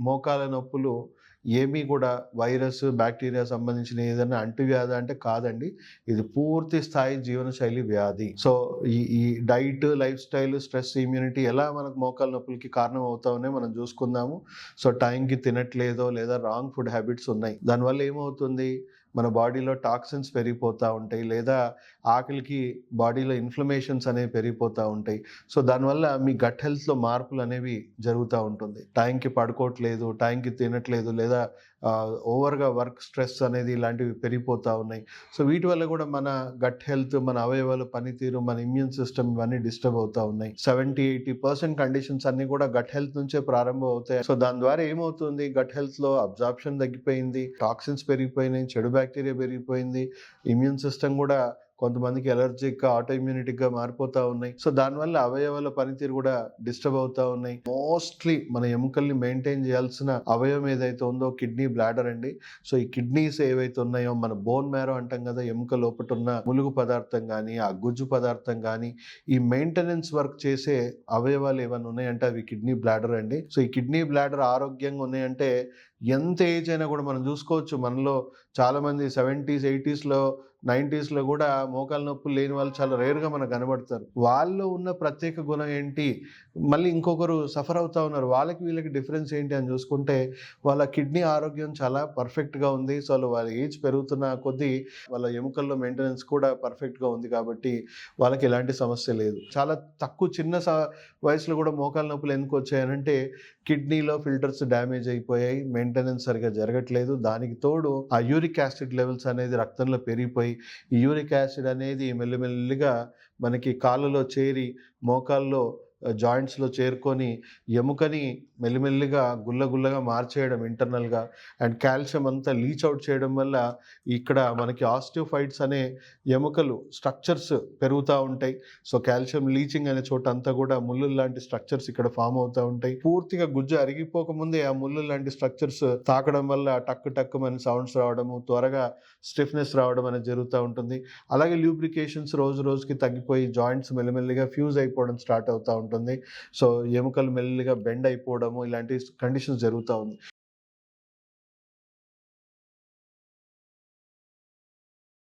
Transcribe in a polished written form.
మోకాల నొప్పులు ఏమీ కూడా వైరస్, బ్యాక్టీరియా సంబంధించిన ఏదైనా అంటువ్యాధి అంటే కాదండి. ఇది పూర్తి స్థాయి జీవనశైలి వ్యాధి. సో, ఈ diet, life style, stress, immunity ఎలా మనకు మోకాల నొప్పులకి కారణం అవుతాయనే మనం చూసుకుందాము. సో, టైంకి తినట్లేదో లేదా రాంగ్ ఫుడ్ హ్యాబిట్స్ ఉన్నాయి. దానివల్ల ఏమవుతుంది, మన బాడీలో టాక్సిన్స్ పెరిగిపోతూ ఉంటాయి, లేదా ఆకలికి బాడీలో ఇన్ఫ్లమేషన్స్ అనేవి పెరిగిపోతూ ఉంటాయి. సో, దానివల్ల మీ గట్ హెల్త్లో మార్పులు అనేవి జరుగుతూ ఉంటుంది. టైంకి పడుకోవట్లేదు, టైంకి తినట్లేదు, లేదా ఓవర్గా వర్క్ స్ట్రెస్ అనేది ఇలాంటివి పెరిగిపోతూ ఉన్నాయి. సో, వీటి వల్ల కూడా మన గట్ హెల్త్, మన అవయవాల పనితీరు, మన ఇమ్యూన్ సిస్టమ్ ఇవన్నీ డిస్టర్బ్ అవుతూ ఉన్నాయి. 70-80% కండిషన్స్ అన్ని కూడా గట్ హెల్త్ నుంచే ప్రారంభం అవుతాయి. సో, దాని ద్వారా ఏమవుతుంది, గట్ హెల్త్లో అబ్జార్ప్షన్ తగ్గిపోయింది, టాక్సిన్స్ పెరిగిపోయినాయి, చెడు బ్యాక్టీరియా పెరిగిపోయింది, ఇమ్యూన్ సిస్టమ్ కూడా కొంతమందికి ఎలర్జిక్గా, ఆటో ఇమ్యూనిటీగా మారిపోతూ ఉన్నాయి. సో, దానివల్ల అవయవాల పనితీరు కూడా డిస్టర్బ్ అవుతూ ఉన్నాయి. మోస్ట్లీ మన ఎముకల్ని మెయింటైన్ చేయాల్సిన అవయవం ఏదైతే ఉందో కిడ్నీ, బ్లాడర్ అండి. సో, ఈ కిడ్నీస్ ఏవైతే ఉన్నాయో, మన బోన్ మ్యారో అంటాం కదా, ఎముక లోపట ఉన్న ములుగు పదార్థం కానీ, ఆ గుజ్జు పదార్థం కానీ, ఈ మెయింటెనెన్స్ వర్క్ చేసే అవయవాలు ఏమైనా ఉన్నాయంటే అవి కిడ్నీ, బ్లాడర్ అండి. సో, ఈ కిడ్నీ, బ్లాడర్ ఆరోగ్యంగా ఉన్నాయంటే ఎంత ఏజ్ అయినా కూడా మనం చూసుకోవచ్చు. మనలో చాలామంది 70s, 80sలో, 90sలో కూడా మోకాలు నొప్పులు లేని వాళ్ళు చాలా రేర్గా మనకు కనబడతారు. వాళ్ళలో ఉన్న ప్రత్యేక గుణం ఏంటి, మళ్ళీ ఇంకొకరు సఫర్ అవుతా ఉన్నారు, వాళ్ళకి వీళ్ళకి డిఫరెన్స్ ఏంటి అని చూసుకుంటే వాళ్ళ కిడ్నీ ఆరోగ్యం చాలా పర్ఫెక్ట్గా ఉంది. సో, వాళ్ళ ఏజ్ పెరుగుతున్న కొద్దీ వాళ్ళ ఎముకల్లో మెయింటెనెన్స్ కూడా పర్ఫెక్ట్గా ఉంది కాబట్టి వాళ్ళకి ఎలాంటి సమస్య లేదు. చాలా తక్కువ చిన్న వయసులో కూడా మోకాలు నొప్పులు ఎందుకు వచ్చాయనంటే కిడ్నీలో ఫిల్టర్స్ డ్యామేజ్ అయిపోయాయి, మెయింటెనెన్స్ సరిగా జరగట్లేదు. దానికి తోడు ఆ యూరిక్ యాసిడ్ లెవెల్స్ అనేది రక్తంలో పెరిగిపోయి, ఈ యూరిక్ యాసిడ్ అనేది మెల్లిమెల్లిగా మనకి కాళ్ళలో చేరి, మోకాల్లో జాయింట్స్లో చేరుకొని ఎముకని మెల్లిమెల్లిగా గుల్లగుల్లగా మార్చేయడం ఇంటర్నల్గా, అండ్ కాల్షియం అంతా లీచ్ అవుట్ చేయడం వల్ల ఇక్కడ మనకి ఆస్టియోఫైట్స్ అనే ఎముకలు స్ట్రక్చర్స్ పెరుగుతూ ఉంటాయి. సో, కాల్షియం లీచింగ్ అనే చోట అంతా కూడా ముళ్ళు లాంటి స్ట్రక్చర్స్ ఇక్కడ ఫామ్ అవుతూ ఉంటాయి. పూర్తిగా గుజ్జు అరిగిపోకముందే ఆ ముళ్ళు లాంటి స్ట్రక్చర్స్ తాకడం వల్ల టక్కు టక్కు అని సౌండ్స్ రావడము, త్వరగా స్టిఫ్నెస్ రావడం అనేది జరుగుతూ ఉంటుంది. అలాగే లూబ్రికేషన్స్ రోజు రోజుకి తగ్గిపోయి జాయింట్స్ మెల్లిమెల్లిగా ఫ్యూజ్ అయిపోవడం స్టార్ట్ అవుతూ ఉంటుంది. సో, ఎముకలు మెల్లిగా బెండ్ అయిపోవడము, ఇలాంటి కండిషన్స్ జరుగుతూ ఉంది.